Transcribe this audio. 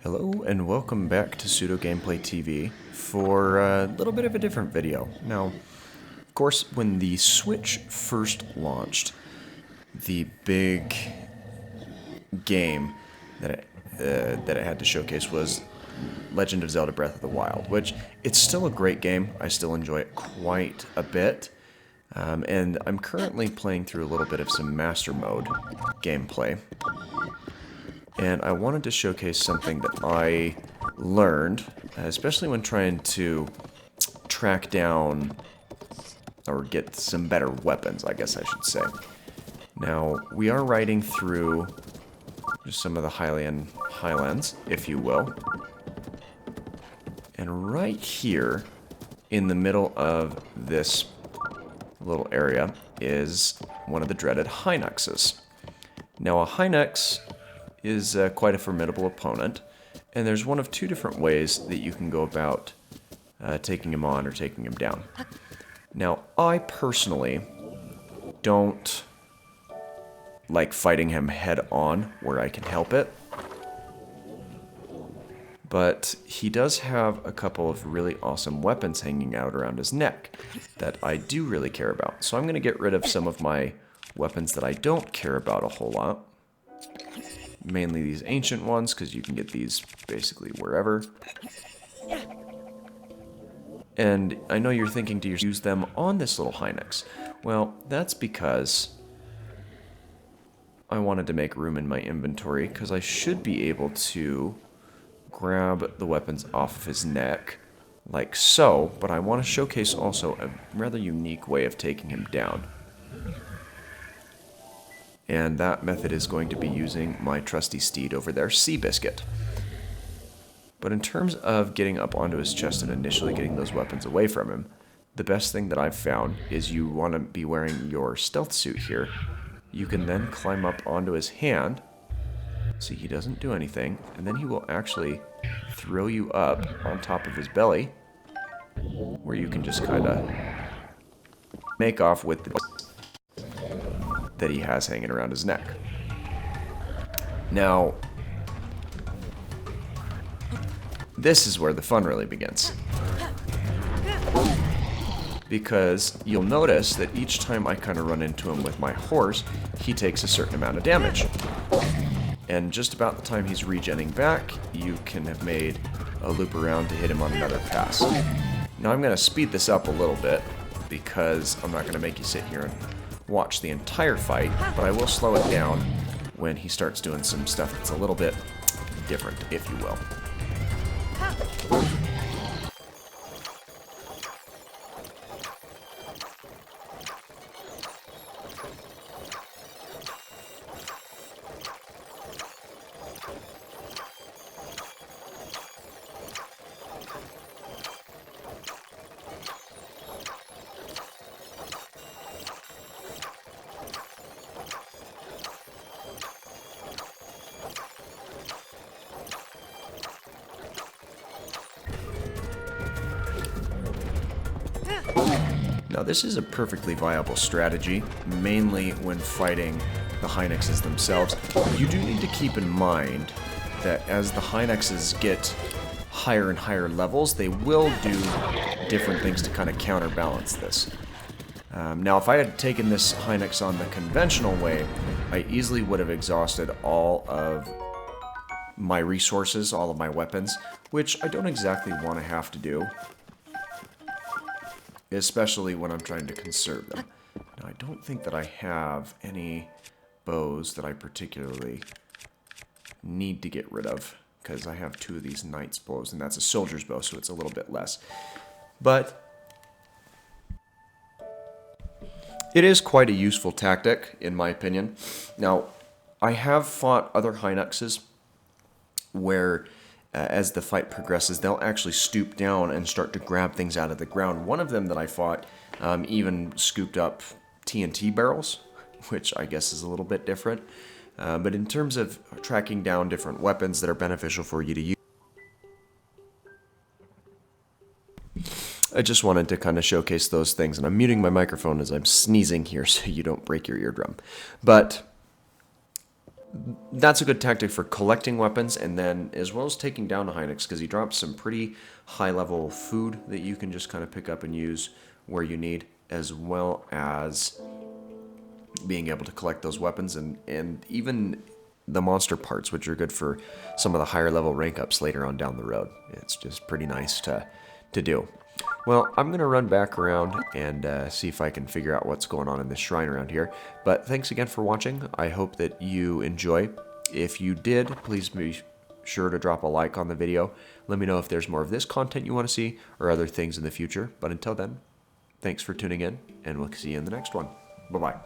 Hello and welcome back to Pseudo Gameplay TV for a little bit of a different video. Now, of course, when the Switch first launched, the big game that it had to showcase was Legend of Zelda Breath of the Wild, which it's still a great game. I still enjoy it quite a bit. And I'm currently playing through a little bit of some Master Mode gameplay. And I wanted to showcase something that I learned, especially when trying to track down or get some better weapons, I guess I should say. Now, we are riding through just some of the highlands, if you will. And right here, in the middle of this little area, is one of the dreaded Hinoxes. Now, a Hinox is quite a formidable opponent, and there's one of two different ways that you can go about taking him on or taking him down. Now, I personally don't like fighting him head on where I can help it, but he does have a couple of really awesome weapons hanging out around his neck that I do really care about. So I'm going to get rid of some of my weapons that I don't care about a whole lot. Mainly these ancient ones, because you can get these basically wherever. And I know you're thinking, do you use them on this little Hinox? Well, that's because I wanted to make room in my inventory, because I should be able to grab the weapons off of his neck, like so, but I want to showcase also a rather unique way of taking him down. And that method is going to be using my trusty steed over there, Seabiscuit. But in terms of getting up onto his chest and initially getting those weapons away from him, the best thing that I've found is you want to be wearing your stealth suit here. You can then climb up onto his hand. See, he doesn't do anything, and then he will actually throw you up on top of his belly, where you can just kind of make off with the that he has hanging around his neck. Now, this is where the fun really begins. Because you'll notice that each time I kind of run into him with my horse, he takes a certain amount of damage. And just about the time he's regenning back, you can have made a loop around to hit him on another pass. Now I'm going to speed this up a little bit, because I'm not going to make you sit here and watch the entire fight, but I will slow it down when he starts doing some stuff that's a little bit different, if you will. Now, this is a perfectly viable strategy, mainly when fighting the Hinoxes themselves. You do need to keep in mind that as the Hinoxes get higher and higher levels, they will do different things to kind of counterbalance this. Now, if I had taken this Hinox on the conventional way, I easily would have exhausted all of my resources, all of my weapons, which I don't exactly want to have to do, especially when I'm trying to conserve them. Now, I don't think that I have any bows that I particularly need to get rid of, because I have two of these knight's bows, and that's a soldier's bow, so it's a little bit less. But it is quite a useful tactic, in my opinion. Now, I have fought other Hinoxes where as the fight progresses, they'll actually stoop down and start to grab things out of the ground. One of them that I fought even scooped up TNT barrels, which I guess is a little bit different. But in terms of tracking down different weapons that are beneficial for you to use, I just wanted to kind of showcase those things. And I'm muting my microphone as I'm sneezing here so you don't break your eardrum. But that's a good tactic for collecting weapons, and then as well as taking down a Hinox, because he drops some pretty high-level food that you can just kind of pick up and use where you need, as well as being able to collect those weapons and even the monster parts, which are good for some of the higher level rank ups later on down the road. It's just pretty nice to do. Well, I'm going to run back around and see if I can figure out what's going on in this shrine around here. But thanks again for watching. I hope that you enjoy. If you did, please be sure to drop a like on the video. Let me know if there's more of this content you want to see or other things in the future. But until then, thanks for tuning in, and we'll see you in the next one. Bye-bye.